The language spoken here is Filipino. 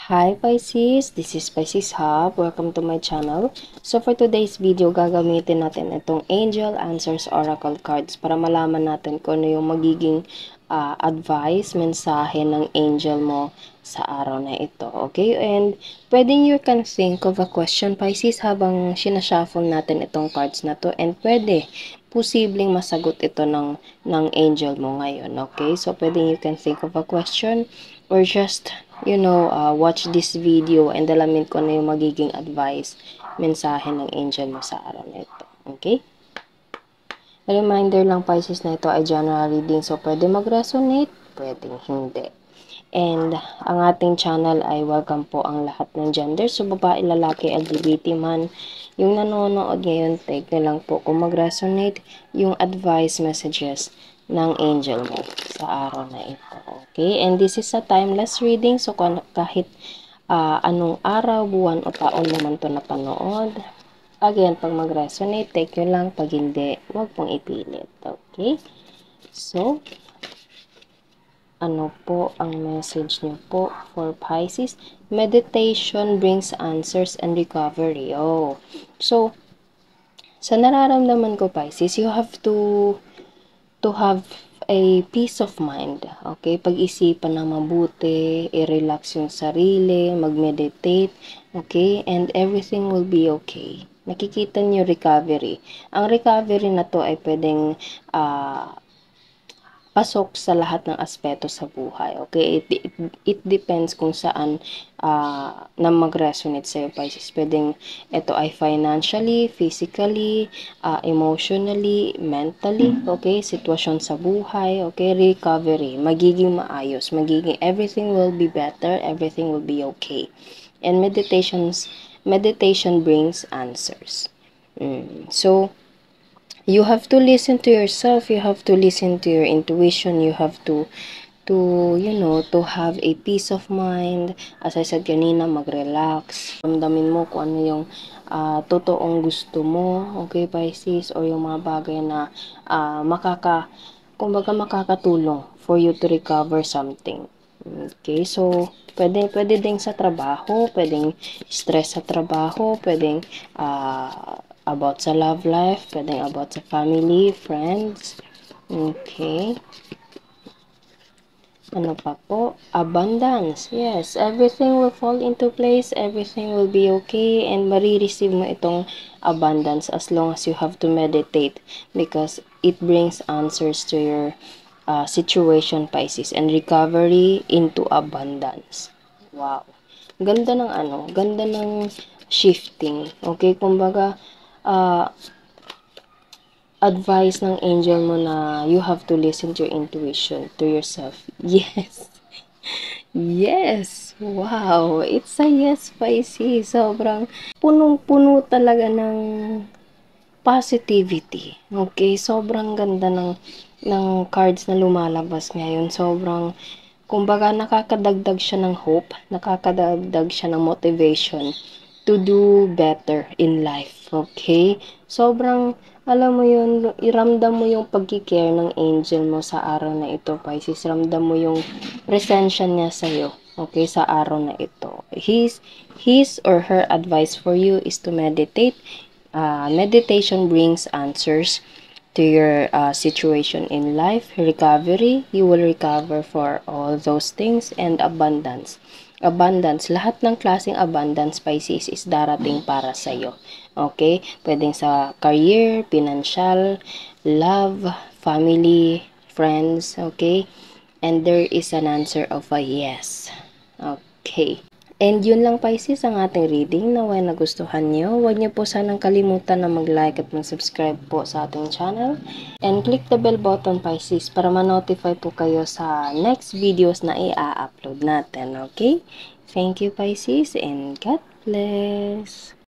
Hi Pisces, this is Pisces Hub. Welcome to my channel. So for today's video, gagamitin natin itong Angel Answers Oracle cards para malaman natin kung ano yung magiging advice, mensahe ng angel mo sa araw na ito. Okay? And pwedeng you can think of a question, Pisces, habang sinashuffle natin itong cards na to. And pwede, posibleng masagot ito ng angel mo ngayon. Okay? So pwedeng you can think of a question or just watch this video and alamin ko na yung magiging advice, mensahe ng angel mo sa araw na ito. Okay? Reminder lang, Pisces, na ito ay general reading. So, pwede mag-resonate, pwedeng hindi. And ang ating channel ay welcome po ang lahat ng gender. So, babae, lalaki, LGBT man. Yung nanonood ngayon, take na lang po kung mag-resonate yung advice messages ng angel mo sa araw na ito. Okay? And this is a timeless reading. So, kahit anong araw, buwan o taon mo man ito napanood, again, pag mag-resonate, take nyo lang. Pag hindi, huwag pong ipilit. Okay? So, ano po ang message niyo po for Pisces? Meditation brings answers and recovery. Oh. So, sa nararamdaman ko, Pisces, you have to have a peace of mind. Okay? Pag-isipan na mabuti, i-relax yung sarili, mag-meditate, okay? And everything will be okay. Nakikita niyo recovery. Ang recovery na to ay pwedeng pasok sa lahat ng aspeto sa buhay. Okay? It depends kung saan na mag-resonate sa'yo, Pisces. Pwedeng ito ay financially, physically, emotionally, mentally, okay? Sitwasyon sa buhay, okay? Recovery, magiging maayos, everything will be better, everything will be okay. And meditation brings answers. So, you have to listen to yourself, you have to listen to your intuition, you have to have a peace of mind. As I said kanina, mag-relax. Ramdamin mo kung ano yung totoong gusto mo, okay, Pisces, or yung mga bagay na kumbaga makakatulong for you to recover something. Okay, so pwede din sa trabaho, pwedeng stress sa trabaho, pwedeng about sa love life, pwedeng about sa family, friends. Okay. Ano pa po? Abundance. Yes, everything will fall into place, everything will be okay, and marireceive mo itong abundance as long as you have to meditate because it brings answers to your situation, Pisces, and recovery into abundance. Wow. Ganda ng shifting. Okay, kumbaga, advice ng angel mo na you have to listen to your intuition, to yourself. Yes. Yes. Wow. It's a yes, Pisces. Sobrang punong-puno talaga ng positivity. Okay? Sobrang ganda ng cards na lumalabas ngayon. Sobrang, kumbaga, nakakadagdag siya ng hope, nakakadagdag siya ng motivation to do better in life. Okay? Sobrang, alam mo yun, iramdam mo yung pagkikare ng angel mo sa araw na ito, Pisces. Ramdam mo yung presensya niya sa'yo, okay, sa araw na ito. His or her advice for you is to meditate. Meditation brings answers to your situation in life. Recovery, you will recover for all those things. And abundance. Abundance, lahat ng klaseng abundance, Pisces, is darating para sa'yo. Okay? Pwedeng sa career, financial, love, family, friends, okay? And there is an answer of a yes. Okay. And yun lang, Pisces, ang ating reading. Naway nagustuhan nyo. Huwag nyo po sanang kalimutan na mag-like at mag-subscribe po sa ating channel. And click the bell button, Pisces, para ma-notify po kayo sa next videos na i-upload natin. Okay? Thank you, Pisces, and God bless.